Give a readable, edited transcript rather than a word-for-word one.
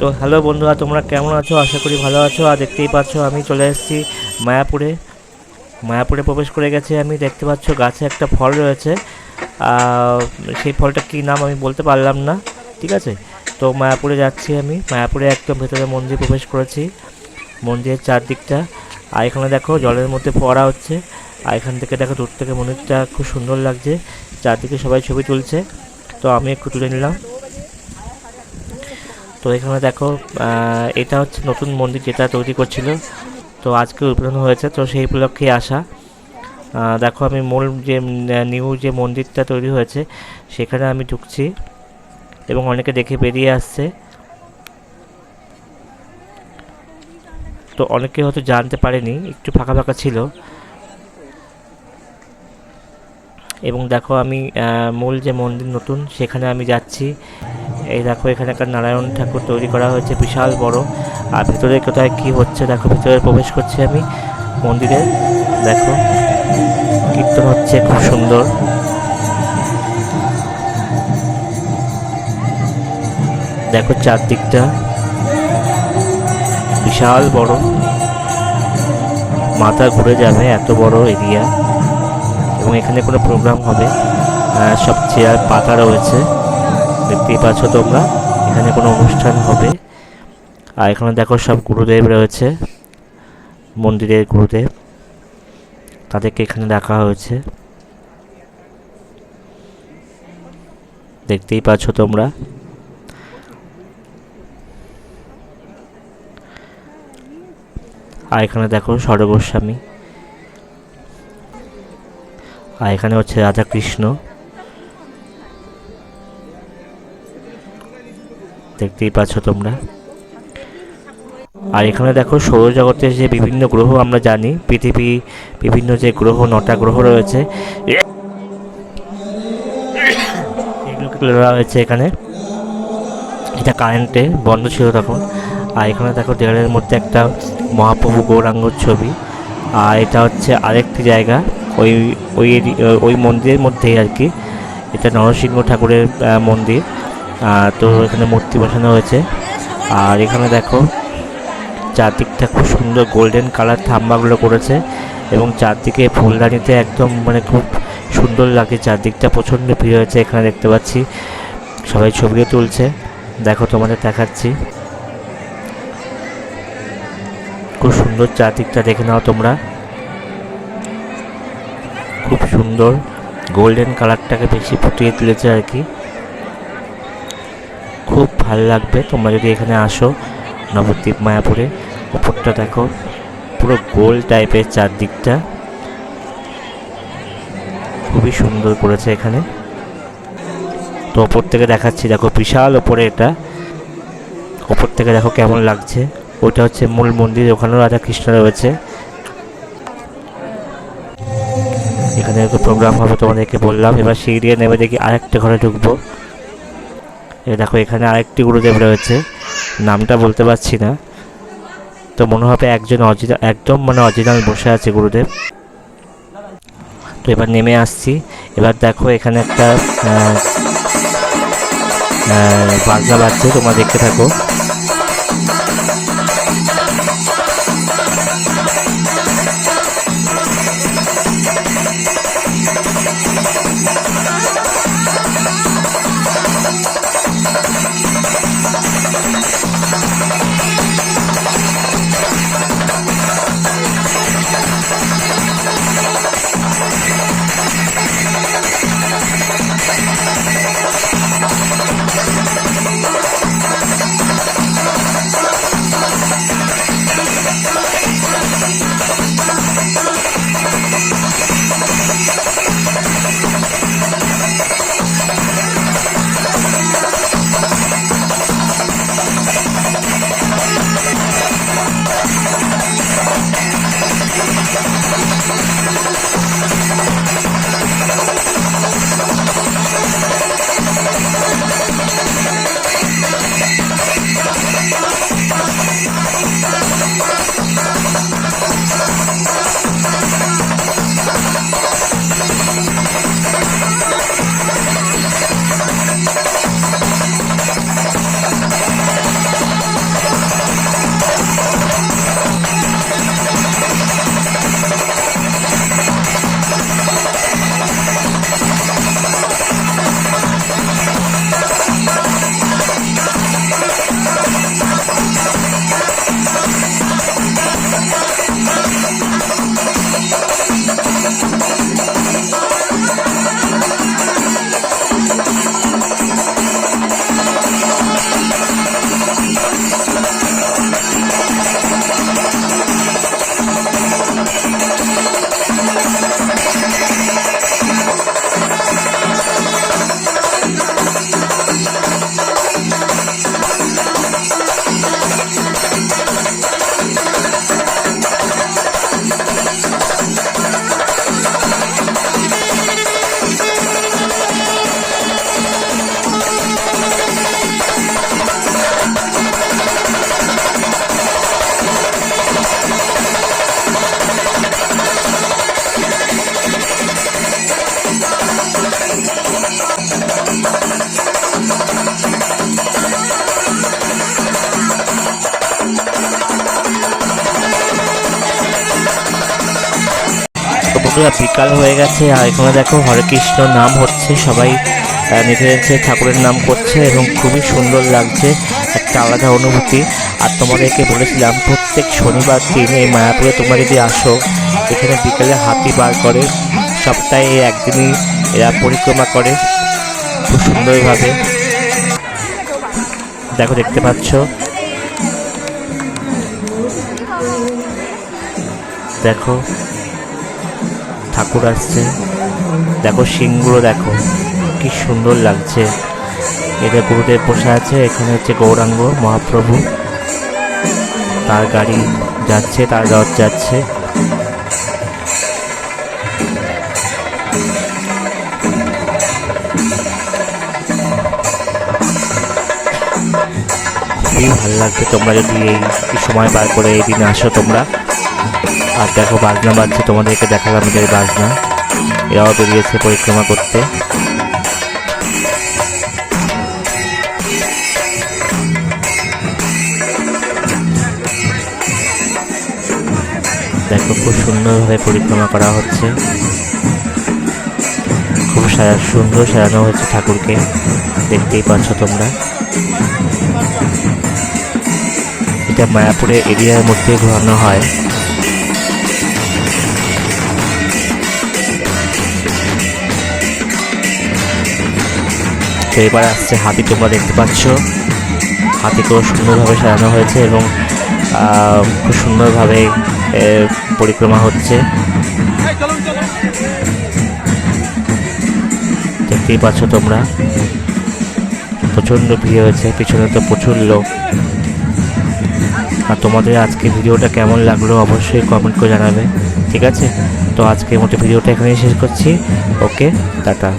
তো হ্যালো বন্ধুরা, তোমরা কেমন আছো? আশা করি ভালো আছো। আর দেখতেই পাচ্ছ আমি চলে এসেছি মায়াপুরে। মায়াপুরে প্রবেশ করে গেছি আমি। দেখতে পাচ্ছ গাছে একটা ফল রয়েছে। আহ, সেই ফলটা কী নাম আমি বলতে পারলাম না, ঠিক আছে। তো মায়াপুরে যাচ্ছি আমি। মায়াপুরে একদম ভেতরে মন্দির প্রবেশ করেছি, মন্দিরের চারদিকটা। আর এখানে দেখো জলের মধ্যে ফোয়ারা হচ্ছে। আর এখান থেকে দেখো দূর থেকে মন্দিরটা খুব সুন্দর লাগছে। চারদিকে সবাই ছবি তুলছে, তো আমি একটু তুলে নিলাম। তো এখানে দেখো এটা হচ্ছে নতুন মন্দির যেটা তৈরি করছিল, তো আজকে উদ্বোধন হয়েছে, তো সেই উপলক্ষে আসা। দেখো আমি মূল যে নিউ যে মন্দিরটা তৈরি হয়েছে সেখানে আমি ঢুকছি এবং অনেকে দেখে বেরিয়ে আসছে। তো অনেকে হয়তো জানতে পারেনি, একটু ফাঁকা ফাঁকা ছিল। এবং দেখো আমি মূল যে মন্দির নতুন সেখানে আমি যাচ্ছি। এই দেখো এখানে একটা নারায়ণ ঠাকুর তৈরি করা হয়েছে, বিশাল বড়। আর ভিতরে কোথায় কি হচ্ছে দেখো, ভিতরে প্রবেশ করছি আমি মন্দিরে। দেখো কীর্তন হচ্ছে খুব সুন্দর। দেখো চারদিকটা বিশাল বড়, মাথা ঘুরে যাবে এত বড় এরিয়া। এবং এখানে কোনো প্রোগ্রাম হবে, সব চেয়ার পাতা রয়েছে, দেখতেই পাচ্ছ তোমরা। এখানে কোনো অনুষ্ঠান হবে। আর এখানে দেখো সব গুরুদেব রয়েছে, মন্দিরের গুরুদেব, তাদেরকে এখানে রাখা হয়েছে, দেখতেই পাচ্ছ তোমরা। আর এখানে দেখো সর্বস্বামী। আর এখানে হচ্ছে রাধা কৃষ্ণ, দেখতেই পাচ্ছ তোমরা। আর এখানে দেখো সৌরজগতের যে বিভিন্ন গ্রহ আমরা জানি, পৃথিবী, বিভিন্ন যে গ্রহ 9টা গ্রহ রয়েছে এগুলোকে তুলে ধরা হয়েছে এখানে। এটা কারেন্টে বন্ধ ছিল তখন। আর এখানে দেখো দেওয়ালের মধ্যে একটা মহাপ্রভু গৌরাঙ্গর ছবি। আর এটা হচ্ছে আরেকটি জায়গা ওই ওই ওই মন্দিরের মধ্যেই আর কি। এটা নরসিংহ ঠাকুরের মন্দির। তো এখানে মূর্তি বসানো হয়েছে। আর এখানে দেখো চারদিকটা খুব সুন্দর গোল্ডেন কালার থাম্বাগুলো করেছে এবং চারদিকে ফুলদানিতে একদম মানে খুব সুন্দর লাগে। চারদিকটা প্রচণ্ড ভিড় হয়েছে এখানে, দেখতে পাচ্ছি সবাই ছবিও তুলছে। দেখো তোমাদের দেখাচ্ছি, খুব সুন্দর চারদিকটা, দেখে নাও তোমরা। খুব সুন্দর গোল্ডেন কালারটাকে বেশি ফুটিয়ে তুলেছে আর কি। খুব ভালো লাগবে তোমরা যদি এখানে আসো নবদ্বীপ মায়াপুরে। ওপরটা দেখো পুরো গোল টাইপের, চারদিকটা খুবই সুন্দর করেছে এখানে। তো ওপর থেকে দেখাচ্ছি, দেখো বিশাল ওপরে, এটা ওপর থেকে দেখো কেমন লাগছে। ওটা হচ্ছে মূল মন্দির, ওখানেও রাধা কৃষ্ণ রয়েছে। এখানে প্রোগ্রাম হবে তোমাদেরকে বললাম। এবার সিঁড়ি দিয়ে নেমে দেখি আরেকটা ঘরে ঢুকবো। দেখো এখানে আরেকটি গুরুদেব রয়েছে, নামটা বলতে পারছি না। তো মনে হবে একজন অরিজিনাল, একদম মানে অরিজিনাল বসে আছে গুরুদেব। তো এবার নেমে আসছি। এবার দেখো এখানে একটা বাজনা বাজছে, তোমরা দেখতে থাকো। বন্ধুরা বিকাল হয়ে গেছে, আর এখানে দেখো হরে কৃষ্ণ নাম হচ্ছে, সবাই নিজে নিজে ঠাকুরের নাম করছে এবং খুবই সুন্দর লাগছে, একটা আলাদা অনুভূতি। আর তোমাদেরকে বলেছিলাম প্রত্যেক শনিবার দিন এই মায়াপুরে তোমরা যদি আসো, এখানে বিকালে হাতি বার করে, সপ্তাহে একদিনই এরা পরিক্রমা করে খুব সুন্দরভাবে। দেখো দেখতে পাচ্ছ, দেখো ঠাকুর আসছে, দেখো সিংগুলো দেখো কি সুন্দর লাগছে। এটা গুরুদেব বসে আছে, এখানে হচ্ছে গৌরাঙ্গ মহাপ্রভু, তার গাড়ি যাচ্ছে, তার রথ যাচ্ছে। খুবই ভালো লাগবে তোমরা যদি এই সময় বার করে এই দিনে আসো তোমরা। আর দেখো বাজনা বাজছে, তোমাদেরকে দেখালাম এদের বাজনা, এরাও বেরিয়েছে পরিক্রমা করতে। দেখো খুব সুন্দরভাবে পরিক্রমা করা হচ্ছে, খুব সুন্দর সাজানো হয়েছে ঠাকুরকে, দেখতেই পাচ্ছ তোমরা। এটা মায়াপুরের এরিয়ার মধ্যে ঘোরানো হয়। তো এবার আসছে হাতি, তোমরা দেখতে পাচ্ছ হাতিকেও সুন্দরভাবে সাজানো হয়েছে এবং খুব সুন্দরভাবে পরিক্রমা হচ্ছে, দেখতেই পাচ্ছ তোমরা। প্রচণ্ড ভিড় হয়েছে, পিছনে তো প্রচুর লোক। আর তোমাদের আজকে ভিডিওটা কেমন লাগলো অবশ্যই কমেন্ট করে জানাবে, ঠিক আছে? তো আজকের মতো ভিডিওটা এখানেই শেষ করছি। ওকে, টাটা।